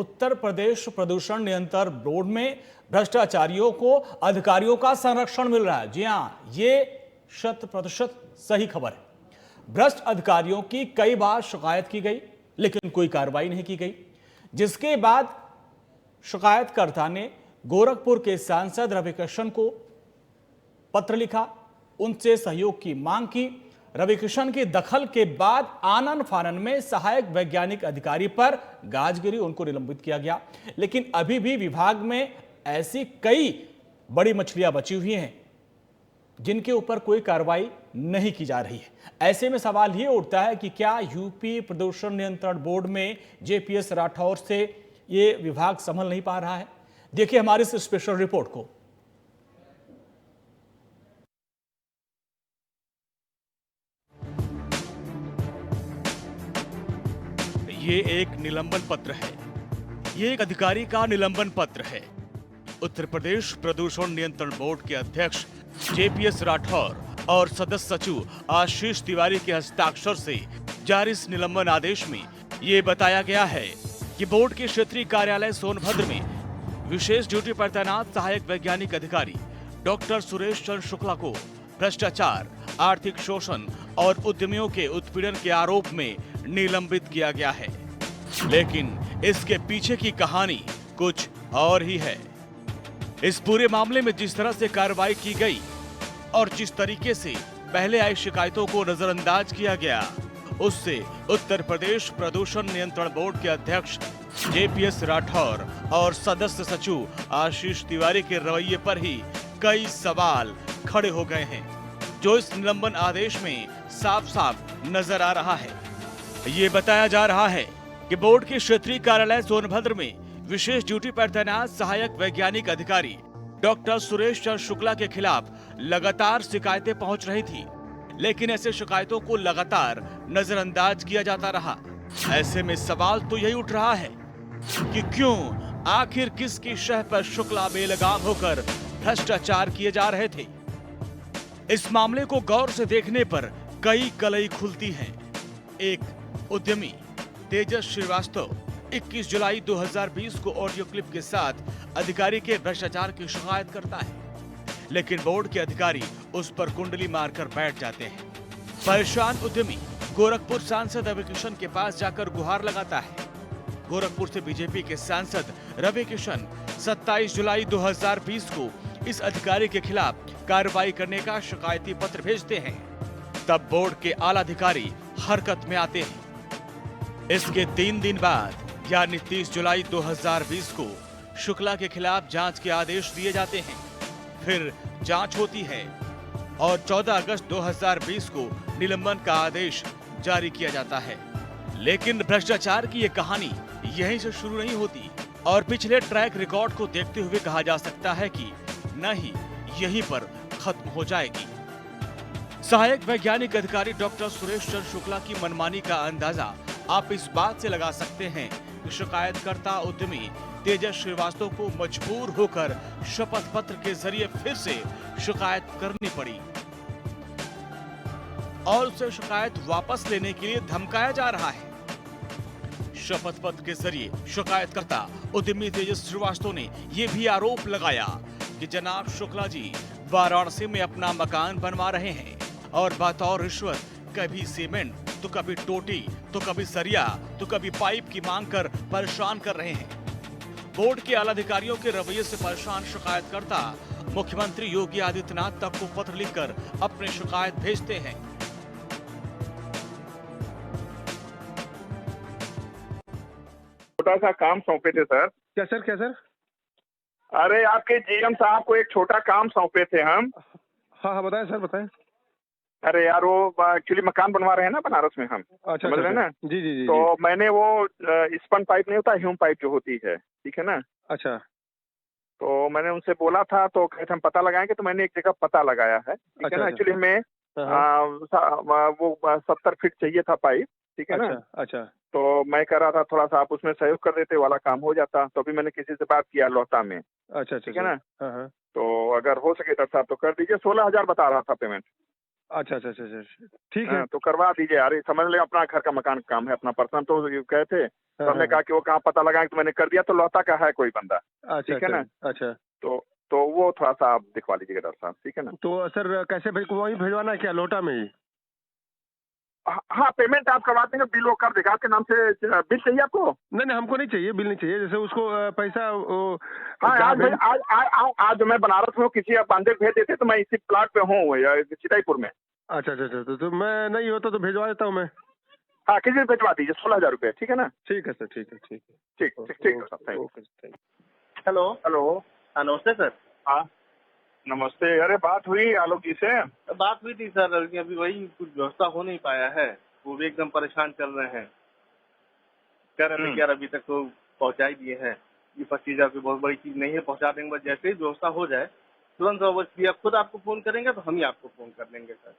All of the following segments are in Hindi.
उत्तर प्रदेश प्रदूषण नियंत्रण बोर्ड में भ्रष्टाचारियों को अधिकारियों का संरक्षण मिल रहा है। जी हां, ये 100% सही खबर है। भ्रष्ट अधिकारियों की कई बार शिकायत की गई, लेकिन कोई कार्रवाई नहीं की गई, जिसके बाद शिकायतकर्ता ने गोरखपुर के सांसद रविकिशन को पत्र लिखा, उनसे सहयोग की मांग की। रविकिशन के दखल के बाद आनन फानन में सहायक वैज्ञानिक अधिकारी पर गाज गिरी, उनको निलंबित किया गया। लेकिन अभी भी विभाग में ऐसी कई बड़ी मछलियां बची हुई हैं जिनके ऊपर कोई कार्रवाई नहीं की जा रही है। ऐसे में सवाल ये उठता है कि क्या यूपी प्रदूषण नियंत्रण बोर्ड में जेपीएस राठौर से ये विभाग संभल नहीं पा रहा है? देखिए हमारी इस स्पेशल रिपोर्ट को। ये एक निलंबन पत्र है। ये एक अधिकारी का निलंबन पत्र है। उत्तर प्रदेश प्रदूषण नियंत्रण बोर्ड के अध्यक्ष जेपीएस राठौर और सदस्य सचिव आशीष तिवारी के हस्ताक्षर से जारी इस निलंबन आदेश में ये बताया गया है कि बोर्ड के क्षेत्रीय कार्यालय सोनभद्र में विशेष ड्यूटी पर तैनात सहायक वैज्ञानिक अधिकारी डॉक्टर सुरेश चंद्र शुक्ला को भ्रष्टाचार, आर्थिक शोषण और उद्यमियों के उत्पीड़न के आरोप में निलंबित किया गया है। लेकिन इसके पीछे की कहानी कुछ और ही है। इस पूरे मामले में जिस तरह से कार्रवाई की गई और जिस तरीके से पहले आई शिकायतों को नजरअंदाज किया गया, उससे उत्तर प्रदेश प्रदूषण नियंत्रण बोर्ड के अध्यक्ष जेपीएस राठौर और सदस्य सचिव आशीष तिवारी के रवैये पर ही कई सवाल खड़े हो गए हैं, जो इस निलंबन आदेश में साफ साफ नजर आ रहा है। ये बताया जा रहा है कि बोर्ड के क्षेत्रीय कार्यालय सोनभद्र में विशेष ड्यूटी पर तैनात सहायक वैज्ञानिक अधिकारी डॉक्टर सुरेश चंद्र शुक्ला के खिलाफ लगातार शिकायतें पहुंच रही थी, लेकिन ऐसे शिकायतों को लगातार नजरअंदाज किया जाता रहा। ऐसे में सवाल तो यही उठ रहा है कि क्यों आखिर किसकी शह पर शुक्ला बेलगाम होकर भ्रष्टाचार किए जा रहे थे। इस मामले को गौर से देखने पर कई कलई खुलती हैं। एक उद्यमी तेजस श्रीवास्तव 21 जुलाई 2020 को ऑडियो क्लिप के साथ अधिकारी के भ्रष्टाचार की शिकायत करता है, लेकिन बोर्ड के अधिकारी उस पर कुंडली मारकर बैठ जाते हैं। परेशान उद्यमी गोरखपुर सांसद रविकिशन के पास जाकर गुहार लगाता है। गोरखपुर से बीजेपी के सांसद रविकिशन 27 जुलाई 2020 को इस अधिकारी के खिलाफ कार्रवाई करने का शिकायती पत्र भेजते हैं। तब बोर्ड के आला अधिकारी हरकत में आते हैं। इसके 3 दिन बाद यानी 30 जुलाई 2020 को शुक्ला के खिलाफ जांच के आदेश दिए जाते हैं। फिर जांच होती है और 14 अगस्त 2020 को निलंबन का आदेश जारी किया जाता है। लेकिन भ्रष्टाचार की ये कहानी यहीं से शुरू नहीं होती और पिछले ट्रैक रिकॉर्ड को देखते हुए कहा जा सकता है कि न ही यहीं पर खत्म हो जाएगी। सहायक वैज्ञानिक अधिकारी डॉक्टर सुरेश चंद्र शुक्ला की मनमानी का अंदाजा आप इस बात से लगा सकते हैं कि शिकायतकर्ता उद्यमी तेजस श्रीवास्तव को मजबूर होकर शपथ पत्र के जरिए फिर से शिकायत करनी पड़ी और उसे शिकायत वापस लेने के लिए धमकाया जा रहा है। शपथ पत्र के जरिए शिकायतकर्ता उद्यमी तेजस श्रीवास्तव ने यह भी आरोप लगाया कि जनाब शुक्ला जी वाराणसी में अपना मकान बनवा रहे हैं और बतौर रिश्वत कभी सीमेंट तो कभी टोटी तो कभी सरिया तो कभी पाइप की मांग कर परेशान कर रहे हैं। बोर्ड के आला अधिकारियों के रवैये से परेशान शिकायतकर्ता मुख्यमंत्री योगी आदित्यनाथ तक को पत्र लिखकर अपनी शिकायत भेजते हैं। छोटा सा काम सौंपे थे सर। क्या सर, क्या सर? अरे आपके जीएम साहब को एक छोटा काम सौंपे थे हम। हाँ हाँ, बताएं सर, बताएं। अरे यार वो एक्चुअली मकान बनवा रहे हैं ना बनारस में हम। अच्छा, समझ रहे हैं ना? जी जी जी। तो मैंने वो स्पन पाइप नहीं होता, ह्यूम पाइप जो होती है, ठीक है ना? अच्छा। तो मैंने उनसे बोला था तो कहते हम पता लगाएंगे, तो मैंने एक जगह पता लगाया है, ठीक है ना? एक्चुअली हमें वो 70 फीट चाहिए था पाइप, ठीक है ना? अच्छा। तो मैं कह रहा था थोड़ा सा आप उसमें सहयोग कर देते, वाला काम हो जाता। तो अभी मैंने किसी से बात किया लोहता में। अच्छा, ठीक है ना? हाँ। तो अगर हो सके डॉक्टर साहब तो कर दीजिए। 16,000 बता रहा था पेमेंट। अच्छा अच्छा अच्छा अच्छा, ठीक है। तो करवा दीजिए यार, ये समझ ले अपना घर का मकान का काम है, अपना पर्सनल। तो ये कहे थे, तो हाँ हमने हाँ कहा कि वो कहाँ पता लगाएं, तो मैंने कर दिया। तो लौता का है कोई बंदा, अच्छा ठीक है ना। अच्छा अच्छा। तो तो वो थोड़ा सा आप दिखवा लीजिएगा डॉक्टर साहब, ठीक है ना। तो सर कैसे भेज, वहीं भिजवाना है क्या, लोटा में ही? हाँ, पेमेंट आप करवा देंगे, बिल वो कर देगा आपके नाम से। बिल चाहिए आपको? नहीं नहीं, हमको नहीं चाहिए, बिल नहीं चाहिए। जैसे उसको पैसा वो हाँ, जहाँ आज भाई, भेज। आज मैं बनारस में हूँ, किसी आप बांधे भेज देते तो मैं इसी प्लाट पे हूँ चिताईपुर में। अच्छा अच्छा अच्छा, तो मैं नहीं होता तो भेजवा देता हूँ मैं। हाँ, किसी से भिजवा दीजिए, 16,000 रुपये, ठीक है ना। ठीक है सर, ठीक है ठीक है। ठीक ठीक ठीक है sir, thank okay thank you. Hello hello. हाँ नमस्ते सर। हाँ नमस्ते। अरे बात हुई आलोक जी से? बात हुई थी सर, लेकिन अभी वही कुछ व्यवस्था हो नहीं पाया है। वो भी एकदम परेशान चल रहे हैं। कह रहे थे कि यार अभी तक तो पहुंचा ही दिए हैं। ये 25,000 कोई बहुत बड़ी चीज नहीं है, पहुंचा देंगे। बस जैसे ही व्यवस्था हो जाए तुरंत वो खुद आपको फोन करेंगे, तो हम ही आपको फोन कर लेंगे सर।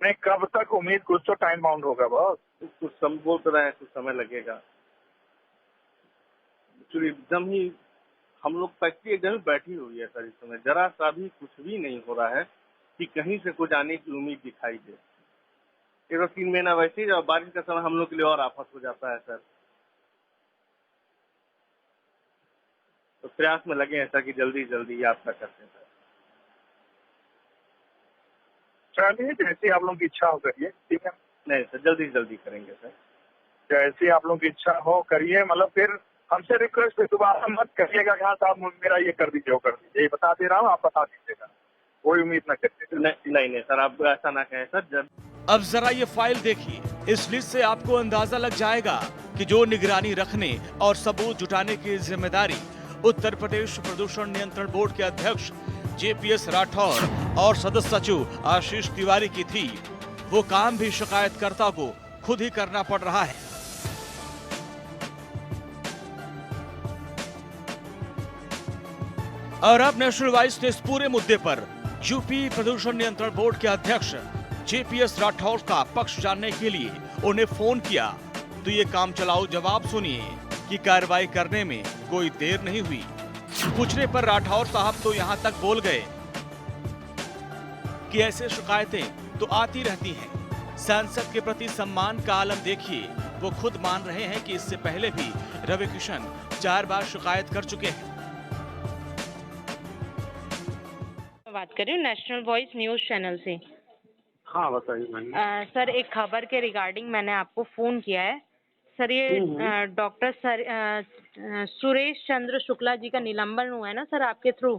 नहीं, कब तक उम्मीद? कुछ तो टाइम बाउंड होगा बॉस। कुछ समय बोल तो रहे हैं, कुछ समय लगेगा। एक्चुअली एकदम ही हम लोग फैक्ट्री एकदम ही बैठी हुई है सर। इस समय जरा सा भी कुछ भी नहीं हो रहा है कि कहीं से कुछ आने की उम्मीद दिखाई दे। ये तो 3 महीना वैसे ही, जब बारिश का समय हम लोग के लिए और आफत हो जाता है सर। तो प्रयास में लगे हैं सर कि जल्दी जल्दी यात्रा करते हैं सर। चलिए, जैसी आप लोगों की इच्छा हो करिए, ठीक है। नहीं सर, जल्दी जल्दी करेंगे सर। जैसी आप लोगों की इच्छा हो करिए, मतलब फिर हमसे रिक्वेस्ट पे दोबारा मत करिएगा कि हाँ साहब मेरा ये कर दीजिए, वो कर दीजिए। ये बता दे रहा हूँ, आप बता दीजिएगा। कोई उम्मीद न करिएगा। नहीं सर, आप ऐसा ना कहें सर। जब अब जरा ये फाइल देखिए। इस लिस्ट से आपको अंदाजा लग जाएगा कि जो निगरानी रखने और सबूत जुटाने की जिम्मेदारी उत्तर प्रदेश प्रदूषण नियंत्रण बोर्ड के अध्यक्ष जेपीएस राठौर और सदस्य सचिव आशीष तिवारी की थी, वो काम भी शिकायतकर्ता को खुद ही करना पड़ रहा है। और अब नेशनल वॉइस ने इस पूरे मुद्दे पर यूपी प्रदूषण नियंत्रण बोर्ड के अध्यक्ष जेपीएस राठौर का पक्ष जानने के लिए उन्हें फोन किया। तो ये काम चलाओ जवाब सुनिए कि कार्रवाई करने में कोई देर नहीं हुई। पूछने पर राठौर साहब तो यहाँ तक बोल गए कि ऐसे शिकायतें तो आती रहती हैं। सांसद के प्रति सम्मान का आलम देखिए। वो खुद मान रहे हैं कि इससे पहले भी रवि किशन 4 बार शिकायत कर चुके हैं। बात कर रही हूँ नेशनल वॉइस न्यूज चैनल से। हाँ बताइए मैम। सर, एक खबर के रिगार्डिंग मैंने आपको फोन किया है। सर, ये डॉक्टर सुरेश चंद्र शुक्ला जी का निलंबन हुआ है ना सर आपके थ्रू।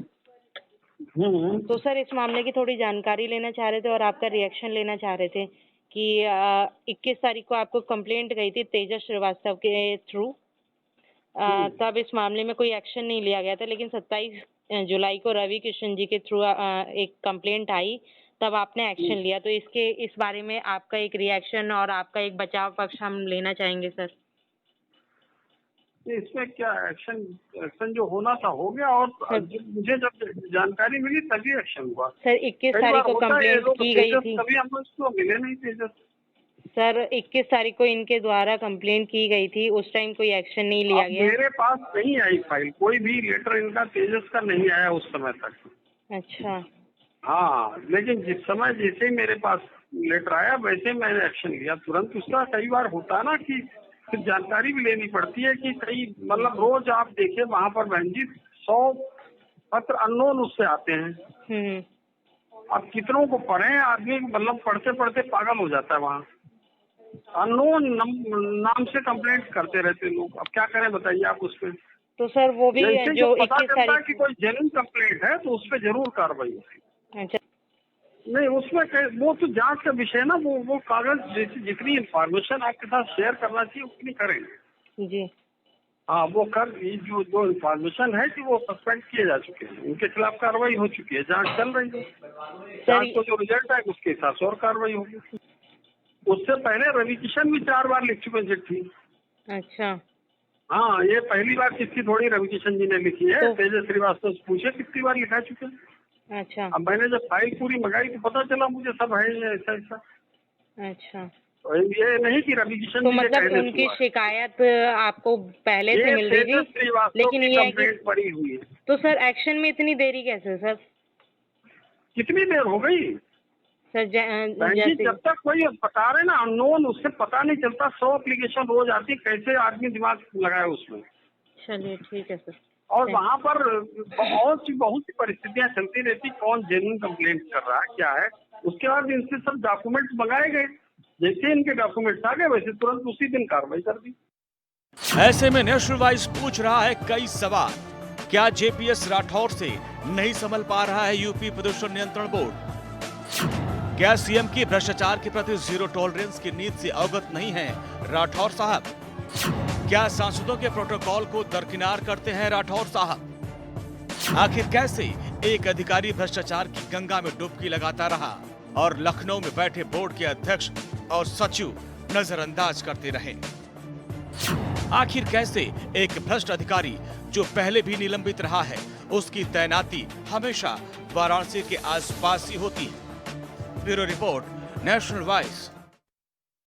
तो सर इस मामले की थोड़ी जानकारी लेना चाह रहे थे और आपका रिएक्शन लेना चाह रहे थे कि 21 तारीख को आपको कंप्लेंट गई थी तेजस श्रीवास्तव के थ्रू। तब इस मामले में कोई एक्शन नहीं लिया गया था, लेकिन 27 जुलाई को रवि किशन जी के थ्रू एक कंप्लेंट आई, तब आपने एक्शन लिया। तो इस बारे में आपका एक रिएक्शन और आपका एक बचाव पक्ष हम लेना चाहेंगे सर। इसमें क्या एक्शन जो होना था हो गया, और मुझे जब जानकारी मिली तभी एक्शन हुआ। सर 21 तारीख को कंप्लेंट की गई थी, तभी हम उसको मिले नहीं तेजस। सर 21 तारीख को इनके द्वारा कंप्लेंट की गई थी, उस टाइम कोई एक्शन नहीं लिया गया। मेरे पास नहीं आई फाइल, कोई भी लेटर इनका तेजस का नहीं आया उस समय तक। अच्छा। हाँ, लेकिन जिस समय जैसे ही मेरे पास लेटर आया वैसे मैंने एक्शन लिया तुरंत। उसका कई बार होता है ना कि फिर जानकारी भी लेनी पड़ती है कि कई, मतलब रोज आप देखिए वहाँ पर बहन जी 100 पत्र अननोन उससे आते हैं। अब कितनों को पढ़े आदमी, मतलब पढ़ते पढ़ते पागल हो जाता है। वहाँ अननोन नाम से कंप्लेंट करते रहते लोग। अब क्या करें बताइए आप उस पर। तो सर वो भी जो पता 21 चलता है तारीख कि कोई जेन्युइन कंप्लेंट है तो उस पर जरूर कार्रवाई होगी। अच्छा। नहीं, उसमें वो तो जांच का विषय है ना। वो कागज जितनी इंफॉर्मेशन आपके साथ शेयर करना चाहिए उतनी करें जी। हाँ, वो कर। जो इंफॉर्मेशन है कि वो सस्पेंड किए जा चुके हैं, उनके खिलाफ कार्रवाई हो चुकी है, जांच चल रही है। जांच को जो रिजल्ट है उसके हिसाब से और कार्रवाई होगी। उससे पहले रवि किशन भी 4 बार लिख चुके हैं चिट्ठी। अच्छा। हाँ, ये पहली बार चिट्ठी थोड़ी रवि किशन जी ने लिखी है। तेजस श्रीवास्तव से पूछे कितनी बार लिखा चुके हैं। अच्छा। अब मैंने जब फाइल पूरी मंगाई तो पता चला मुझे सब है ये ऐसा ऐसा। अच्छा। तो ये नहीं कि रवि किशन तो जी मतलब उनकी शिकायत आपको पहले से मिल रही थी, लेकिन ये है कि पड़ी हुई है। तो सर एक्शन में इतनी देरी कैसे सर? कितनी देर हो गई? सर बहन जी, जैसे जब तक कोई बता रहे ना अननोन, उससे पता नहीं चलता। 100 एप्लीकेशन रोज आती है, कैसे आदमी दिमाग लगाए उसमें। चलिए ठीक है सर। और वहाँ पर बहुत सी परिस्थितियां चलती रहती, कौन जेन्युइन कंप्लेंट कर रहा है, क्या है। उसके बाद इनसे सब डॉक्यूमेंट्स मंगाए गए, जैसे इनके डॉक्यूमेंट्स आ गए वैसे तुरंत उसी दिन कार्रवाई कर दी। ऐसे में नेशनल वाइज पूछ रहा है कई सवाल। क्या जेपीएस राठौर से नहीं संभल पा रहा है यूपी प्रदूषण नियंत्रण बोर्ड? क्या सीएम की भ्रष्टाचार के प्रति जीरो टॉलरेंस की नीति से अवगत नहीं है राठौर साहब? क्या सांसदों के प्रोटोकॉल को दरकिनार करते हैं राठौर साहब? आखिर कैसे एक अधिकारी भ्रष्टाचार की गंगा में डुबकी लगाता रहा और लखनऊ में बैठे बोर्ड के अध्यक्ष और सचिव नजरअंदाज करते रहे? आखिर कैसे एक भ्रष्ट अधिकारी जो पहले भी निलंबित रहा है, उसकी तैनाती हमेशा वाराणसी के आसपास ही होती है? Bureau report, national voice.